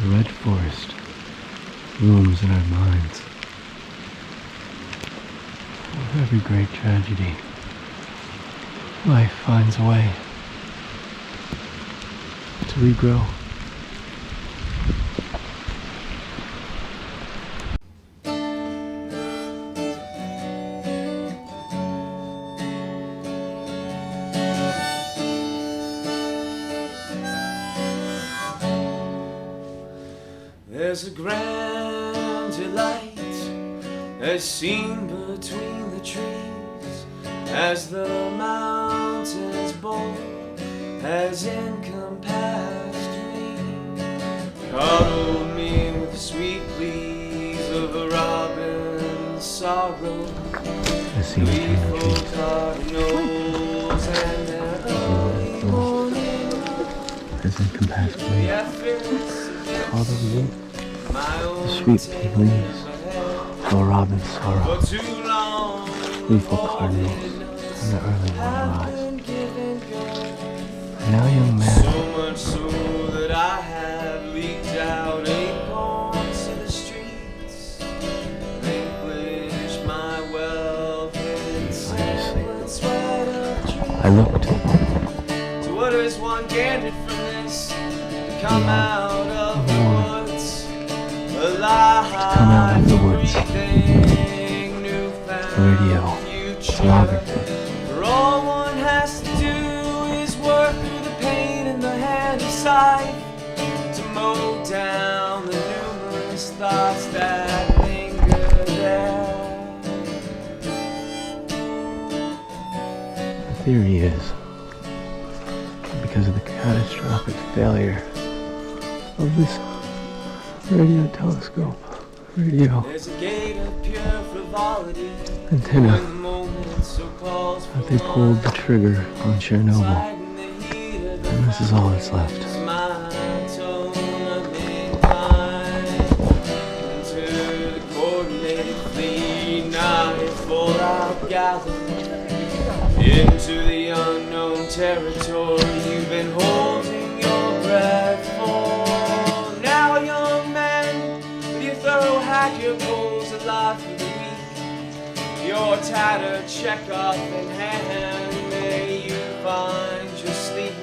The red forest looms in our minds. With every great tragedy, life finds a way to regrow. There's a grand delight as seen between the trees, as the mountains bold has encompassed me, cuddled me with the sweet pleas of a robin's sorrow, gleeful cardinals and their early morning Has encompassed me, cuddled me, the sweet pleas of a robin's sorrow, gleeful cardinals and the early morning rise. Now, young man, so much so that I have leaked out acorns to the streets, relinquished my wealth in silence right of trees. I looked. So what is one gathered from this? To come out of the woods, alive, come out of the woods. breathing Radio, newfound future. Telegraphy. For all one has to do is work through the pain in the hand of sight, to mow down the numerous thoughts that linger there. The theory is, because of the catastrophic failure of this radio telescope, radio There's a gate of pure frivolity antenna, when the moment so calls for that they pulled the trigger on Chernobyl, lighting the heat of the and this is all that's left. my tone of midnight into the coordinated fleet. Nightfall I'll gather into the unknown territory you've been holding your breath for. Now, young man, with your thorough hack, your goals alive for the week, your tattered check-off in hand, may you find your sleep.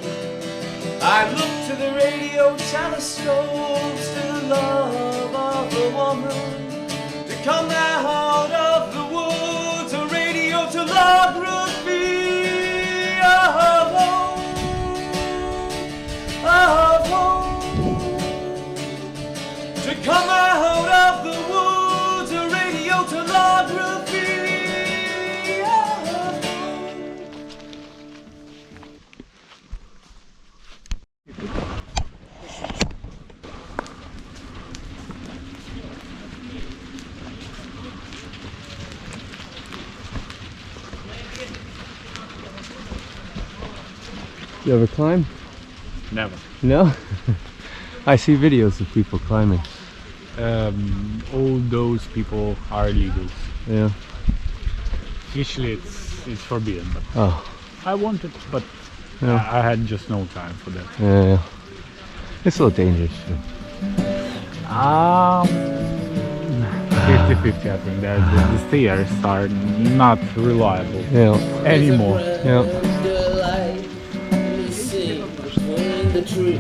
I look to the radio telescopes, to the love of a woman, to come out of the woods, a radiotelegraphy of hope, of hope. To come out of the woods, a radiotelegraphy of hope. You ever climb? Never. No? I see videos of people climbing. All those people are illegals. Yeah. Usually it's forbidden, but Oh. I wanted, but Yeah. I had just no time for that. Yeah. It's a little dangerous too. 50-50, I think. The stairs are not reliable Yeah. anymore. Yeah. The tree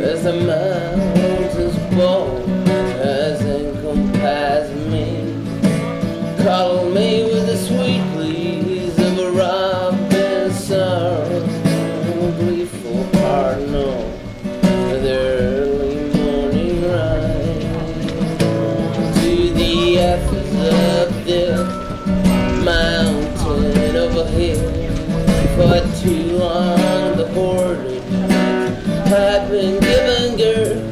as the mountains bold has encompassed me, cuddle me with the sweet pleas of a robin's sorrow, gleeful cardinal with early morning ride, to the efforts of this mountain overhead. For too long the hoarded had been given girth,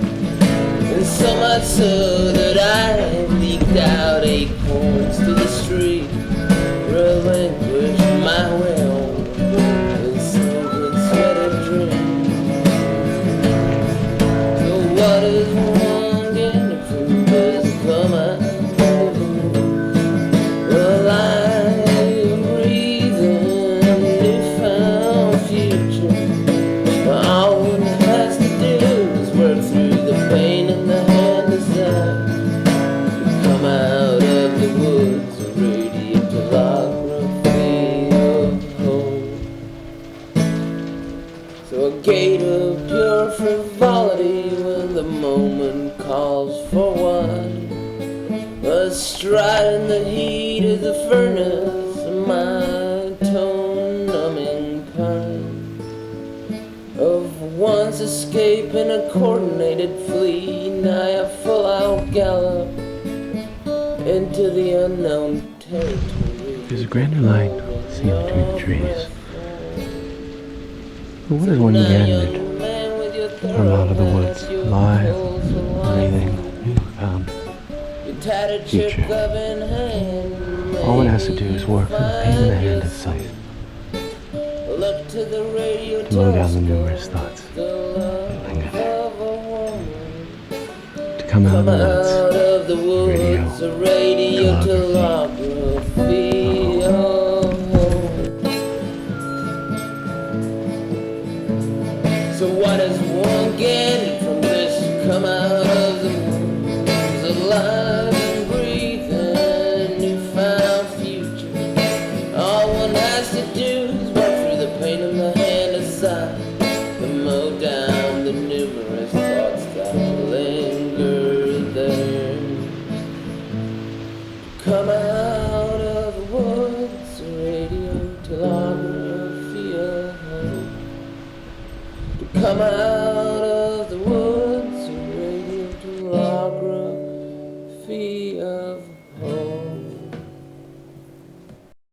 and so much so that I leaked out acorns to the street, relinquished my wealth in single sweated dreams. So what is one getting from this come out? Well, I'm breathing a newfound future. All one has to do is work through the pain moment calls for one, astride in the heat of the furnace, my tone-numbing pine of once escaping a coordinated flee, nigh a full-out gallop into the unknown territory. There's a grander light seen between the trees. But what is one gathered from out of the woods, alive, breathing, newfound future? All one has to do is work with the pain in the hand at sight, to mow down the numerous thoughts that linger there, to come out of the woods, Radiotelegraphy of Hope. So what does one get from this to come out of the woods, alive and breathing, newfound future? All one has to do is walk through the pain in the hand aside, and mow down the numerous thoughts that linger there. Come out of the woods, Radiotelegraphy of Hope. Come out